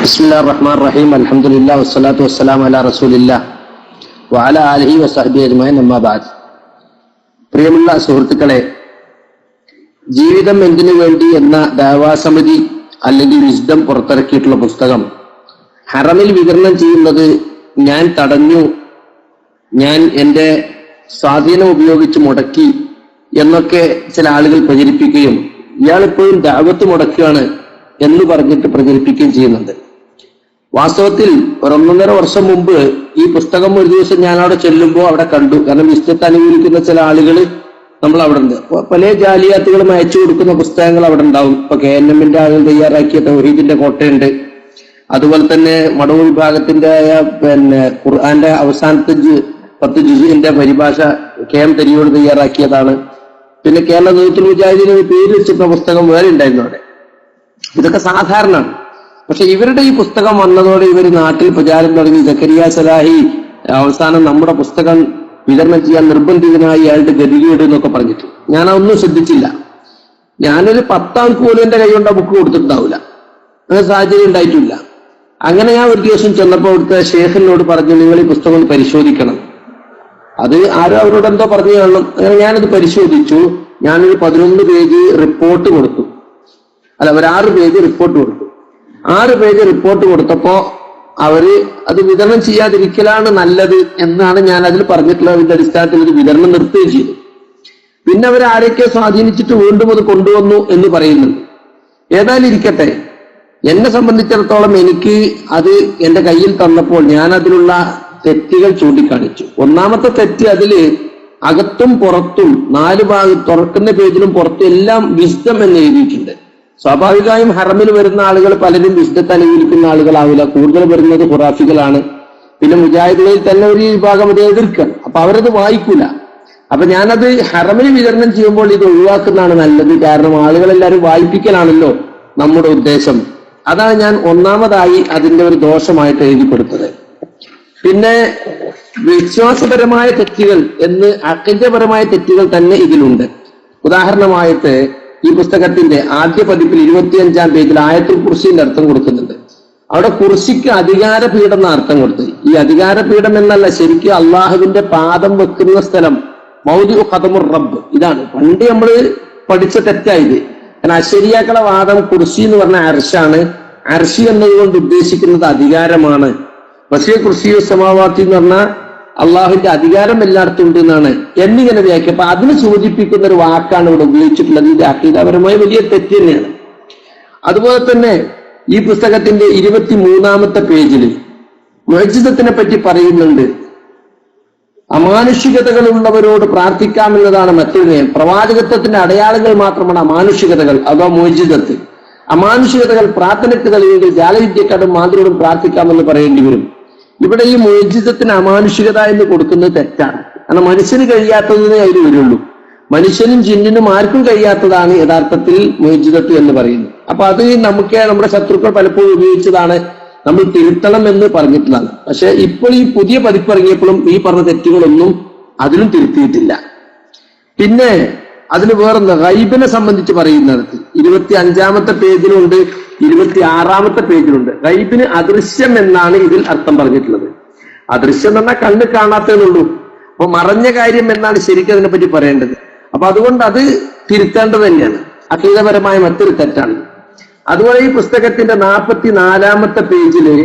ബിസ്മില്ലാഹിർ റഹ്മാനിർ റഹീം അൽഹംദുലില്ലാഹി വസ്സലാത്തു വസ്സലാമു അലാ റസൂലില്ലാഹ് വഅലാ ആലിഹി വസഹ്ബിഹി അജ്മഈൻ അമ്മാ ബഅദ്. പ്രിയമുള്ള സുഹൃത്തുക്കളെ, ജീവിതം എന്തിനു വേണ്ടി എന്ന ദഅവാ സമിതി അല്ലെങ്കിൽ വിസ്ഡം പുറത്തിറക്കിയിട്ടുള്ള പുസ്തകം ഹറമിൽ വിതരണം ചെയ്യുന്നത് ഞാൻ തടഞ്ഞു, ഞാൻ എൻ്റെ സ്വാധീനം ഉപയോഗിച്ച് മുടക്കി എന്നൊക്കെ ചില ആളുകൾ പ്രചരിപ്പിക്കുകയും ഇയാളിപ്പോഴും ദഅവത്ത് മുടക്കുകയാണ് എന്ന് പറഞ്ഞിട്ട് പ്രചരിപ്പിക്കുകയും ചെയ്യുന്നുണ്ട്. വാസ്തവത്തിൽ 1.5 വർഷം മുമ്പ് ഈ പുസ്തകം ഒരു ദിവസം ഞാൻ അവിടെ ചെല്ലുമ്പോൾ അവിടെ കണ്ടു. കാരണം വിസ്ഡത്തെ അനുകൂലിക്കുന്ന ചില ആളുകൾ നമ്മൾ അവിടെ ഉണ്ട്. പല ജാലിയാത്തുകളും അയച്ചു കൊടുക്കുന്ന പുസ്തകങ്ങൾ അവിടെ ഉണ്ടാവും. ഇപ്പൊ KNM-ന്റെ ആളുകൾ തയ്യാറാക്കിയ തൗഹീദിന്റെ കോട്ടയുണ്ട്. അതുപോലെ തന്നെ മടവൂർ വിഭാഗത്തിന്റെ ഖുർആന്റെ അവസാനത്തെ 10 ജുസിന്റെ പരിഭാഷ KM തരിയോട് തയ്യാറാക്കിയതാണ്. പിന്നെ കേരള നേതൃത്വ മുജാഹിദീൻ പേര് വെച്ചിട്ടുള്ള പുസ്തകം വേറെ ഉണ്ടായിരുന്നു അവിടെ. ഇതൊക്കെ സാധാരണമാണ്. പക്ഷെ ഇവരുടെ ഈ പുസ്തകം വന്നതോടെ ഇവർ നാട്ടിൽ പ്രചാരം തുടങ്ങി. സക്കരിയ സലാഹി അവസാനം നമ്മുടെ പുസ്തകം വിതരണം ചെയ്യാൻ നിർബന്ധിതനായി അയാളുടെ ഗതികേട് എന്നൊക്കെ പറഞ്ഞിട്ട് ഞാനതൊന്നും ശ്രദ്ധിച്ചില്ല. ഞാനൊരു 10 ആൾക്ക് പോലും എന്റെ കൈ കൊണ്ട് ബുക്ക് കൊടുത്തിട്ടുണ്ടാവില്ല. അങ്ങനെ സാഹചര്യം ഉണ്ടായിട്ടില്ല. അങ്ങനെ ഞാൻ ഒരു ദിവസം ചെന്നപ്പോൾ അവിടുത്തെ ഷേഖിനോട് പറഞ്ഞു, നിങ്ങൾ ഈ പുസ്തകം പരിശോധിക്കണം. അത് ആരോ അവരോട് എന്തോ പറഞ്ഞു കാണണം. അങ്ങനെ ഞാനത് പരിശോധിച്ചു. ഞാനൊരു 11 പേജ് റിപ്പോർട്ട് കൊടുത്തു. ഒരു 6 പേജ് റിപ്പോർട്ട് കൊടുത്തു. 6 പേജ് റിപ്പോർട്ട് കൊടുത്തപ്പോ അവര് അത് വിതരണം ചെയ്യാതിരിക്കലാണ് നല്ലത് എന്നാണ് ഞാൻ അതിൽ പറഞ്ഞിട്ടുള്ളത്. അതിന്റെ അടിസ്ഥാനത്തിൽ ഒരു വിതരണം നിർത്തുകയും ചെയ്തു. പിന്നെ അവർ ആരൊക്കെ സ്വാധീനിച്ചിട്ട് വീണ്ടും അത് കൊണ്ടുവന്നു എന്ന് പറയുന്നുണ്ട്. ഏതായാലും ഇരിക്കട്ടെ, എന്നെ സംബന്ധിച്ചിടത്തോളം എനിക്ക് അത് എന്റെ കയ്യിൽ തന്നപ്പോൾ ഞാൻ അതിലുള്ള തെറ്റുകൾ ചൂണ്ടിക്കാണിച്ചു. ഒന്നാമത്തെ തെറ്റ്, അതില് അകത്തും പുറത്തും 4 ഭാഗം തുറക്കുന്ന പേജിലും പുറത്തും എല്ലാം വിസ്ഡം എന്ന് എഴുതിയിട്ടുണ്ട്. സ്വാഭാവികമായും ഹറമിൽ വരുന്ന ആളുകൾ പലരും വിസ്ഡത്തെ അനുകൂലിക്കുന്ന ആളുകളാവില്ല. കൂടുതൽ വരുന്നത് ഖുറാഫികളാണ്. പിന്നെ മുജാഹിദുകളിൽ തന്നെ ഒരു വിഭാഗം അത് എതിർക്കാൻ. അപ്പൊ അവരത് വായിക്കൂല. അപ്പൊ ഞാനത് ഹറമിൽ വിതരണം ചെയ്യുമ്പോൾ ഇത് ഒഴിവാക്കുന്നതാണ് നല്ലത്. കാരണം ആളുകളെല്ലാവരും വായിപ്പിക്കലാണല്ലോ നമ്മുടെ ഉദ്ദേശം. അതാണ് ഞാൻ ഒന്നാമതായി അതിന്റെ ഒരു ദോഷമായിട്ട് എഴുതി കൊടുത്തത്. പിന്നെ വിശ്വാസപരമായ തെറ്റുകൾ എന്ന് അഖീദപരമായ തെറ്റുകൾ തന്നെ ഇതിലുണ്ട്. ഉദാഹരണമായിട്ട് ഈ പുസ്തകത്തിന്റെ ആദ്യ പതിപ്പിൽ 25-ാം പേജിൽ ആയത്തുൽ കുർസിന്റെ അർത്ഥം കൊടുക്കുന്നുണ്ട്. അവിടെ കുർസിക്ക് അധികാരപീഠം എന്ന അർത്ഥം കൊടുത്ത്, ഈ അധികാരപീഠം എന്നല്ല, ശരിക്കും അള്ളാഹുവിന്റെ പാദം വെക്കുന്ന സ്ഥലം മൗദിഉ ഖദമുർ റബ്ബ്. ഇതാണ് പണ്ട് നമ്മൾ പഠിച്ച തെറ്റായത്. കാരണം അശരിയാക്കളെ വാദം കുർസി എന്ന് പറഞ്ഞ അർശാണ്. അർശി എന്നതുകൊണ്ട് ഉദ്ദേശിക്കുന്നത് അധികാരമാണ്. വസിയ കുർസിയു സമാവാത്തി എന്ന് പറഞ്ഞാൽ അള്ളാഹുവിന്റെ അധികാരം എല്ലായിടത്തും ഉണ്ട് എന്നാണ് എന്നിങ്ങനെ വ്യാഖ്യ. അപ്പൊ അതിന് സൂചിപ്പിക്കുന്ന ഒരു വാക്കാണ് ഇവിടെ ഉപയോഗിച്ചിട്ടുള്ളത്. ഇത് അഖീദപരമായ വലിയ തെറ്റ് തന്നെയാണ്. അതുപോലെ തന്നെ ഈ പുസ്തകത്തിന്റെ 23-ാമത്തെ പേജിൽ മുഅ്ജിസത്തിനെ പറ്റി പറയുന്നുണ്ട്. അമാനുഷികതകൾ ഉള്ളവരോട് പ്രാർത്ഥിക്കാമെന്നതാണ് മറ്റൊരു നയം. പ്രവാചകത്വത്തിന്റെ അടയാളങ്ങൾ മാത്രമാണ് അമാനുഷികതകൾ അഥവാ മുഅ്ജിസത്ത്. അമാനുഷികതകൾ പ്രാർത്ഥനയ്ക്ക് തെളിവെങ്കിൽ ജാലവിദ്യക്കാരും മാതൃയോടും പ്രാർത്ഥിക്കാമെന്ന് പറയേണ്ടി വരും. ഇവിടെ ഈ മുഅ്ജിസത്തിന് അമാനുഷികത എന്ന് കൊടുക്കുന്നത് തെറ്റാണ്. കാരണം മനുഷ്യന് കഴിയാത്തതിനെ അതിൽ വരുള്ളൂ. മനുഷ്യനും ജിന്നിനും ആർക്കും കഴിയാത്തതാണ് യഥാർത്ഥത്തിൽ മുഅ്ജിസത്ത് എന്ന് പറയുന്നത്. അപ്പൊ അത് നമ്മുടെ ശത്രുക്കൾ പലപ്പോഴും ഉപയോഗിച്ചതാണ്. നമ്മൾ തിരുത്തണം എന്ന് പറഞ്ഞിട്ടുള്ളതാണ്. പക്ഷെ ഇപ്പോൾ ഈ പുതിയ പതിപ്പ് ഇറങ്ങിയപ്പോഴും ഈ പറഞ്ഞ തെറ്റുകളൊന്നും അതിലും തിരുത്തിയിട്ടില്ല. പിന്നെ അതിന് വേറൊന്ന് ഗൈബിനെ സംബന്ധിച്ച് പറയുന്നിടത്ത് 25-ാമത്തെ പേജിലുണ്ട്, 26-ാമത്തെ പേജിലുണ്ട്. ഗൈബിന് അദൃശ്യം എന്നാണ് ഇതിൽ അർത്ഥം പറഞ്ഞിട്ടുള്ളത്. അദൃശ്യം എന്ന് പറഞ്ഞാൽ കണ്ണ് കാണാത്തതേ. അപ്പൊ മറഞ്ഞ കാര്യം എന്നാണ് ശരിക്കും അതിനെപ്പറ്റി പറയേണ്ടത്. അപ്പൊ അതുകൊണ്ട് അത് തിരുത്തേണ്ടത് തന്നെയാണ്. അഖീദപരമായ മറ്റൊരു തെറ്റാണ്. അതുപോലെ ഈ പുസ്തകത്തിന്റെ 44-ാമത്തെ പേജില്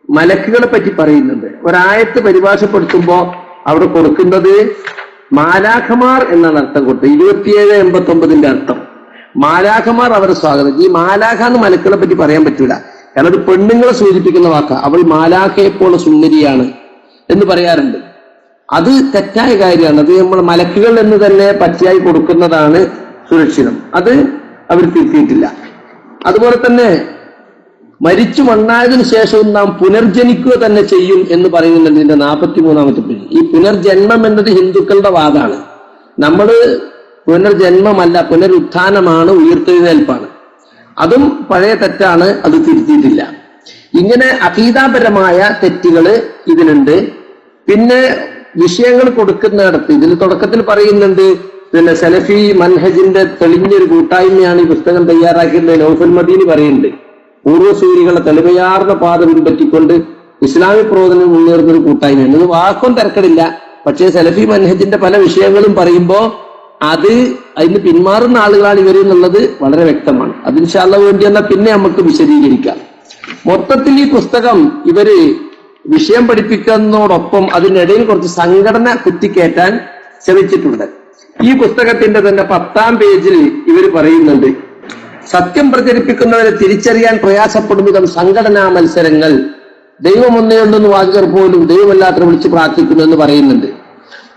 മലക്കുകളെ പറ്റി പറയുന്നുണ്ട്. ഒരായത്ത് പരിഭാഷപ്പെടുത്തുമ്പോ അവിടെ കൊടുക്കുന്നത് മാലാഖമാർ എന്നാണ് അർത്ഥം കൊടുത്തത്. 27-89 അർത്ഥം മാലാഖമാർ അവരെ സ്വാഗതം. ഈ മാലാഖ എന്ന് മലക്കുകളെ പറ്റി പറയാൻ പറ്റൂല. കാരണം അത് പെണ്ണുങ്ങളെ സൂചിപ്പിക്കുന്ന വാക്ക. അവൾ മാലാഖയെ പോലെ സുന്ദരിയാണ് എന്ന് പറയാറുണ്ട്. അത് തെറ്റായ കാര്യമാണ്. അത് നമ്മൾ മലക്കുകൾ എന്ന് തന്നെ പച്ചയായി കൊടുക്കുന്നതാണ് സുരക്ഷിതം. അത് അവർ തിരുത്തിയിട്ടില്ല. അതുപോലെ തന്നെ മരിച്ചു മണ്ണായതിനു ശേഷവും നാം പുനർജനിക്കുക തന്നെ ചെയ്യും എന്ന് പറയുന്നുണ്ട് ഇതിന്റെ 43-ാമത്തെ പേജ്. ഈ പുനർജന്മം എന്നത് ഹിന്ദുക്കളുടെ വാദമാണ്. നമ്മൾ പുനർജന്മമല്ല, പുനരുത്ഥാനമാണ്, ഉയർത്തെഴുന്നേൽപ്പാണ്. അതും പഴയ തെറ്റാണ്. അത് തിരുത്തിയിട്ടില്ല. ഇങ്ങനെ അഖീദാപരമായ തെറ്റുകൾ ഇതിനുണ്ട്. പിന്നെ വിഷയങ്ങൾ കൊടുക്കുന്നിടത്ത് ഇതിൽ തുടക്കത്തിൽ പറയുന്നുണ്ട്, പിന്നെ സലഫി മൻഹജിന്റെ തെളിഞ്ഞൊരു കൂട്ടായ്മയാണ് ഈ പുസ്തകം തയ്യാറാക്കിയിട്ടുള്ളത്. നൗഫൽ മദീനി പറയുന്നുണ്ട്. പൂർവ്വസൂരികളെ തെളിമയാർന്ന പാത പിൻപറ്റിക്കൊണ്ട് ഇസ്ലാമിക പ്രബോധനം മുന്നേറുന്ന ഒരു കൂട്ടായ്മയാണ്. ഇത് വാക്കും തിരക്കടില്ല. പക്ഷേ സലഫി മൻഹജിന്റെ പല വിഷയങ്ങളും പറയുമ്പോൾ അതിന് പിന്മാറുന്ന ആളുകളാണ് ഇവർ എന്നുള്ളത് വളരെ വ്യക്തമാണ്. അത് ഇൻഷാ അല്ലാഹ് വേണ്ടി എന്നാൽ പിന്നെ നമുക്ക് വിശദീകരിക്കാം. മൊത്തത്തിൽ ഈ പുസ്തകം ഇവര് വിഷയം പഠിപ്പിക്കുന്നതോടൊപ്പം അതിനിടയിൽ കുറച്ച് സംഘടന കുത്തിക്കയറ്റാൻ ശ്രമിച്ചിട്ടുണ്ട്. ഈ പുസ്തകത്തിന്റെ തന്നെ 10-ാം പേജിൽ ഇവർ പറയുന്നുണ്ട്, സത്യം പ്രചരിപ്പിക്കുന്നവരെ തിരിച്ചറിയാൻ പ്രയാസപ്പെടും വിധം സംഘടനാ മത്സരങ്ങൾ, ദൈവം ഒന്നേ ഉണ്ടെന്ന് വാചകർ പോലും ദൈവമല്ലാത്ത വിളിച്ച് പ്രാർത്ഥിക്കുന്നു എന്ന് പറയുന്നുണ്ട്.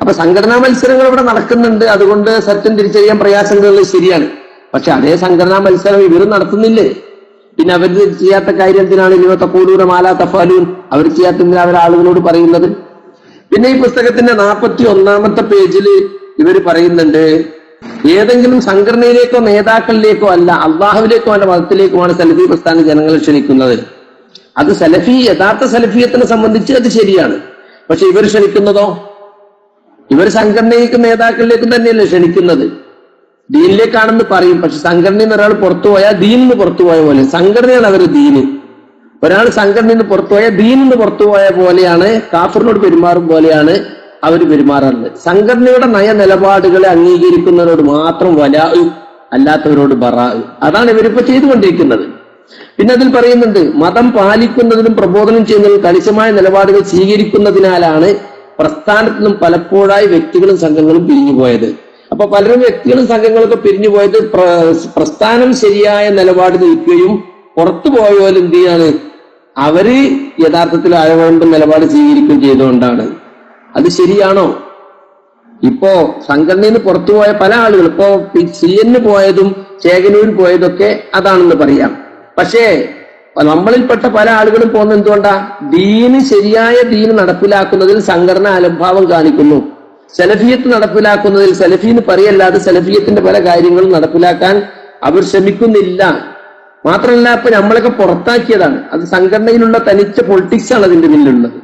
അപ്പൊ സംഘടനാ മത്സരങ്ങൾ ഇവിടെ നടക്കുന്നുണ്ട്, അതുകൊണ്ട് സത്യം തിരിച്ചറിയാൻ പ്രയാസങ്ങൾ ശരിയാണ്. പക്ഷെ അതേ സംഘടനാ മത്സരം ഇവർ നടത്തുന്നില്ലേ? പിന്നെ അവർ ചെയ്യാത്ത കാര്യം എന്തിനാണ് ഇവത്തെ കൂടൂര മാലാ തഫാലൂൻ അവർ ചെയ്യാത്തതിന് അവർ ആളുകളോട് പറയുന്നത്? പിന്നെ ഈ പുസ്തകത്തിന്റെ 41-ാമത്തെ പേജിൽ ഇവർ പറയുന്നുണ്ട്, ഏതെങ്കിലും സംഘടനയിലേക്കോ നേതാക്കളിലേക്കോ അല്ല, അള്ളാഹുവിലേക്കോ അല്ല മതത്തിലേക്കുമാണ് സലഫി പ്രസ്ഥാനം ജനങ്ങളെ ക്ഷണിക്കുന്നത്. അത് സലഫി യഥാർത്ഥ സലഫിയത്തിനെ സംബന്ധിച്ച് അത് ശരിയാണ്. പക്ഷെ ഇവർ ക്ഷണിക്കുന്നതോ, ഇവർ സംഘടനയിലേക്കും നേതാക്കളിലേക്കും തന്നെയല്ലേ ക്ഷണിക്കുന്നത്. ദീനിലേക്കാണെന്ന് പറയും, പക്ഷെ സംഘടനയിൽ നിന്ന് ഒരാൾ പുറത്തു പോയാൽ ദീനിൽ നിന്ന് പുറത്തു പോയ പോലെ, സംഘടനയാണ് അവർ ദീന്. ഒരാൾ സംഘടനയിൽ നിന്ന് പുറത്തു പോയാൽ ദീനിൽ നിന്ന് പുറത്തു പോയ പോലെയാണ്, കാഫിറിനോട് പെരുമാറും പോലെയാണ് അവർ പെരുമാറുന്നത്. സംഘടനയുടെ നയ നിലപാടുകളെ അംഗീകരിക്കുന്നവരോട് മാത്രം വലാ, അല്ലാത്തവരോട് ബറാ. അതാണ് ഇവരിപ്പോ ചെയ്തുകൊണ്ടിരിക്കുന്നത്. പിന്നെ അതിൽ പറയുന്നുണ്ട്, മതം പാലിക്കുന്നതിനും പ്രബോധനം ചെയ്യുന്നതിനും കണിശമായ നിലപാടുകൾ സ്വീകരിക്കുന്നതിനാലാണ് പ്രസ്ഥാനത്തു നിന്നും പലപ്പോഴായി വ്യക്തികളും സംഘങ്ങളും പിരിഞ്ഞുപോയത്. അപ്പൊ പലരും വ്യക്തികളും സംഘങ്ങളൊക്കെ പിരിഞ്ഞുപോയത് പ്രസ്ഥാനം ശരിയായ നിലപാട് നിൽക്കുകയും പുറത്തു പോയപോലെ എന്ത് ചെയ്യാണ്, അവര് യഥാർത്ഥത്തിൽ അഴവഴമ്പ് നിലപാട് സ്വീകരിക്കുകയും ചെയ്തുകൊണ്ടാണ്. അത് ശരിയാണോ? ഇപ്പോ സംഘടനയിൽ നിന്ന് പുറത്തുപോയ പല ആളുകൾ, ഇപ്പോ CN പോയതും ചേകനൂർ പോയതൊക്കെ അതാണെന്ന് പറയാം. പക്ഷേ നമ്മളിൽപ്പെട്ട പല ആളുകളും പോകുന്നത് എന്തുകൊണ്ടാ? ശരിയായ ദീന് നടപ്പിലാക്കുന്നതിൽ സംഘടന അലംഭാവം കാണിക്കുന്നു. സലഫിയത്ത് നടപ്പിലാക്കുന്നതിൽ സലഫീന്ന് പറയല്ലാതെ സലഫിയത്തിന്റെ പല കാര്യങ്ങളും നടപ്പിലാക്കാൻ അവർ ശ്രമിക്കുന്നില്ല. മാത്രമല്ല, ഇപ്പൊ നമ്മളൊക്കെ പുറത്താക്കിയതാണ്. അത് സംഘടനയിലുള്ള തനിച്ച പൊളിറ്റിക്സ് ആണ് അതിന്റെ പിന്നിലുള്ളത്.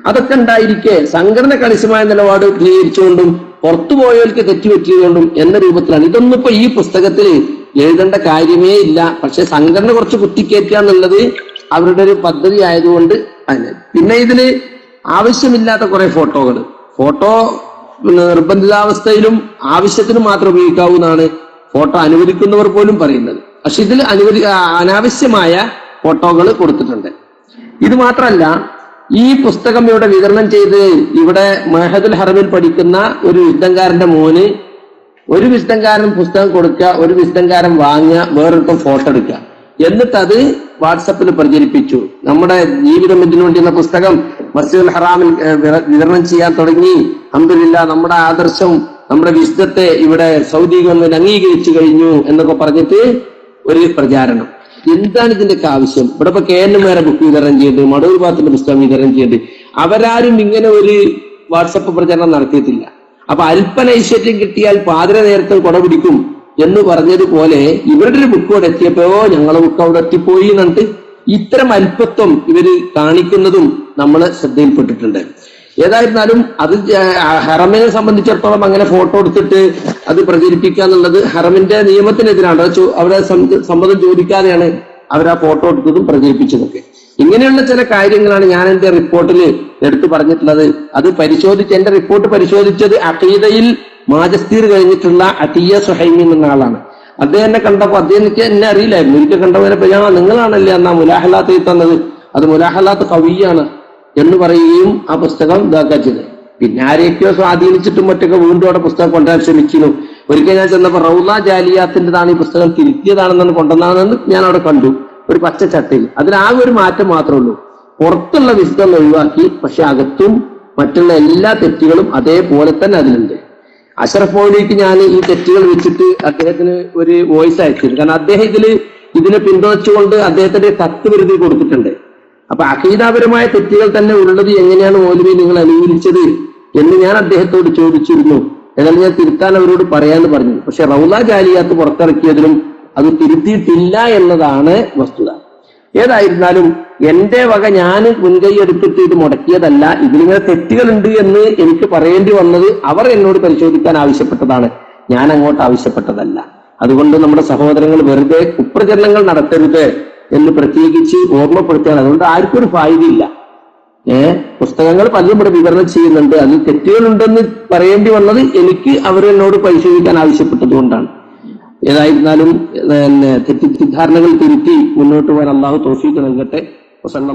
അതൊക്കെ ഉണ്ടായിരിക്കെ സംഘടന കണിശമായ നിലപാട് സ്വീകരിച്ചുകൊണ്ടും പുറത്തുപോയവർക്ക് തെറ്റുപറ്റിയതുകൊണ്ടും എന്ന രൂപത്തിലാണ്. ഇതൊന്നും ഇപ്പൊ ഈ പുസ്തകത്തിൽ എഴുതേണ്ട കാര്യമേ ഇല്ല. പക്ഷെ സംഘടന കുറച്ച് കുത്തിക്കയറ്റുക എന്നുള്ളത് അവരുടെ ഒരു പദ്ധതി ആയതുകൊണ്ട് അതിന്. പിന്നെ ഇതിന് ആവശ്യമില്ലാത്ത കുറെ ഫോട്ടോ നിർബന്ധിതാവസ്ഥയിലും ആവശ്യത്തിനും മാത്രം ഉപയോഗിക്കാവുന്നതാണ് ഫോട്ടോ അനുവദിക്കുന്നവർ പോലും പറയുന്നത്. പക്ഷെ ഇതിൽ അനാവശ്യമായ ഫോട്ടോകൾ കൊടുത്തിട്ടുണ്ട്. ഇത് മാത്രമല്ല, ഈ പുസ്തകം ഇവിടെ വിതരണം ചെയ്ത് ഇവിടെ മഹദുൽ ഹറമിൽ പഠിക്കുന്ന ഒരു വിശുദ്ധങ്കാരന്റെ മോന്, ഒരു വിശുദ്ധങ്കാരൻ പുസ്തകം കൊടുക്കുക, ഒരു വിശുദ്ധങ്കാരൻ വാങ്ങുക, വേറൊരുത്തം ഫോട്ടോ എടുക്കുക, എന്നിട്ട് അത് വാട്സപ്പിൽ പ്രചരിപ്പിച്ചു. നമ്മുടെ ജീവിതം ഇതിനു വേണ്ടി എന്ന പുസ്തകം മസ്ജിദുൽ ഹറാമിൽ വിതരണം ചെയ്യാൻ തുടങ്ങി. അൽഹംദുലില്ലാ, നമ്മുടെ ആദർശം, നമ്മുടെ വിശുദ്ധത്തെ ഇവിടെ സൗദി ഗവൺമെന്റ് അംഗീകരിച്ചു കഴിഞ്ഞു എന്നൊക്കെ പറഞ്ഞിട്ട് ഒരു പ്രചാരണം. എന്താണ് ഇതിന്റെയൊക്കെ ആവശ്യം? ഇവിടെ ഇപ്പൊ KNM ബുക്ക് വിതരണം ചെയ്യുന്നുണ്ട്, മടൂർ ഭാഗത്തിന്റെ പുസ്തകം വിതരണം ചെയ്യുന്നുണ്ട്. അവരാരും ഇങ്ങനെ ഒരു വാട്സപ്പ് പ്രചരണം നടത്തിയിട്ടില്ല. അപ്പൊ അല്പനൈശ്വര്യം കിട്ടിയാൽ പാതിര നേരത്തെ കൊട പിടിക്കും എന്ന് പറഞ്ഞതുപോലെ ഇവരുടെ ഒരു ബുക്ക് അവിടെ എത്തിയപ്പോ ഞങ്ങളെ ബുക്ക് അവിടെ എത്തിപ്പോയി എന്നിട്ട് ഇത്തരം അല്പത്വം ഇവര് കാണിക്കുന്നതും നമ്മൾ ശ്രദ്ധയിൽപ്പെട്ടിട്ടുണ്ട്. ഏതായിരുന്നാലും അത് ഹറമിനെ സംബന്ധിച്ചിടത്തോളം അങ്ങനെ ഫോട്ടോ എടുത്തിട്ട് അത് പ്രചരിപ്പിക്കുക എന്നുള്ളത് ഹറമിന്റെ നിയമത്തിനെതിരാണ്. അവിടെ സമ്മതം ചോദിക്കാതെയാണ് അവർ ആ ഫോട്ടോ എടുത്തതും പ്രചരിപ്പിച്ചതൊക്കെ. ഇങ്ങനെയുള്ള ചില കാര്യങ്ങളാണ് ഞാൻ എന്റെ റിപ്പോർട്ടിൽ എടുത്തു പറഞ്ഞിട്ടുള്ളത്. അത് എന്റെ റിപ്പോർട്ട് പരിശോധിച്ചത് അഖീദയിൽ മാജസ്തീർ കഴിഞ്ഞിട്ടുള്ള അത്തിയ സുഹൈമീൻ എന്ന ആളാണ്. അദ്ദേഹം എന്നെ കണ്ടപ്പോ അദ്ദേഹം എന്നെ അറിയില്ലായിരുന്നു. ഒരിക്കൽ കണ്ടവരെ നിങ്ങളാണല്ലേ എന്നാ മുലാഹലാത്ത് തന്നത്, അത് മുലാഹലാത്ത് കവിയാണ് എന്ന് പറയുകയും ആ പുസ്തകം ഇതാക്കാൻ ചെയ്തത്. പിന്നെ ആരെയൊക്കെയോ സ്വാധീനിച്ചിട്ടും മറ്റൊക്കെ വീണ്ടും അവിടെ പുസ്തകം കൊണ്ടുവരാൻ ശ്രമിക്കുന്നു. ഒരിക്കൽ ഞാൻ ചെന്നപ്പോ റൗള ജാലിയാത്തിൻ്റെതാണ് ഈ പുസ്തകം, തിരുത്തിയതാണെന്നാണ് കൊണ്ടുവന്നതെന്ന് ഞാൻ അവിടെ കണ്ടു, ഒരു പച്ച ചട്ടയിൽ. അതിനാകെ ഒരു മാറ്റം മാത്രമേ ഉള്ളൂ, പുറത്തുള്ള വിശുദ്ധം ഒഴിവാക്കി, പക്ഷെ അകത്തും മറ്റുള്ള എല്ലാ തെറ്റുകളും അതേപോലെ തന്നെ അതിലുണ്ട്. അഷ്റഫ് മൗലിക്ക് ഞാൻ ഈ തെറ്റുകൾ വെച്ചിട്ട് അദ്ദേഹത്തിന് ഒരു വോയിസ് അയച്ചിരുന്നു. കാരണം അദ്ദേഹം ഇതിനെ പിന്തുണച്ചുകൊണ്ട് അദ്ദേഹത്തിന്റെ കത്ത് വിരുതി കൊടുത്തിട്ടുണ്ട്. അപ്പൊ അഖീദാപരമായ തെറ്റുകൾ തന്നെ ഉള്ളത് എങ്ങനെയാണ് മൗലവി നിങ്ങൾ അനുകൂലിച്ചത് എന്ന് ഞാൻ അദ്ദേഹത്തോട് ചോദിച്ചിരുന്നു. എന്നാൽ ഞാൻ തിരുത്താൻ അവരോട് പറയാന്ന് പറഞ്ഞു. പക്ഷെ റൗള ജാലിയാത്ത് പുറത്തിറക്കിയതിലും അത് തിരുത്തിയിട്ടില്ല എന്നതാണ് വസ്തുത. ഏതായിരുന്നാലും എന്റെ വക ഞാൻ മുൻകൈ എടുത്തിട്ട് ഇത് മുടക്കിയതല്ല. ഇതിലിങ്ങനെ തെറ്റുകളുണ്ട് എന്ന് എനിക്ക് പറയേണ്ടി വന്നത് അവർ എന്നോട് പരിശോധിക്കാൻ ആവശ്യപ്പെട്ടതാണ്, ഞാൻ അങ്ങോട്ട് ആവശ്യപ്പെട്ടതല്ല. അതുകൊണ്ട് നമ്മുടെ സഹോദരങ്ങൾ വെറുതെ കുപ്രചരണങ്ങൾ നടത്തരുത്. എന്ന് പ്രത്യേകിച്ച് ഓർമ്മപ്പെടുത്തുകയാണ്. അതുകൊണ്ട് ആർക്കും ഒരു ഫായിദയില്ല. പുസ്തകങ്ങൾ പലരും ഇവിടെ വിവരണം ചെയ്യുന്നുണ്ട്. അതിൽ തെറ്റുകളുണ്ടെന്ന് പറയേണ്ടി വന്നത് എനിക്ക് അവരെന്നോട് പരിശോധിക്കാൻ ആവശ്യപ്പെട്ടത് കൊണ്ടാണ്. ഏതായിരുന്നാലും തെറ്റിദ്ധാരണകൾ തിരുത്തി മുന്നോട്ട് പോകാൻ അള്ളാഹു തൗഫീഖ് നൽകട്ടെ.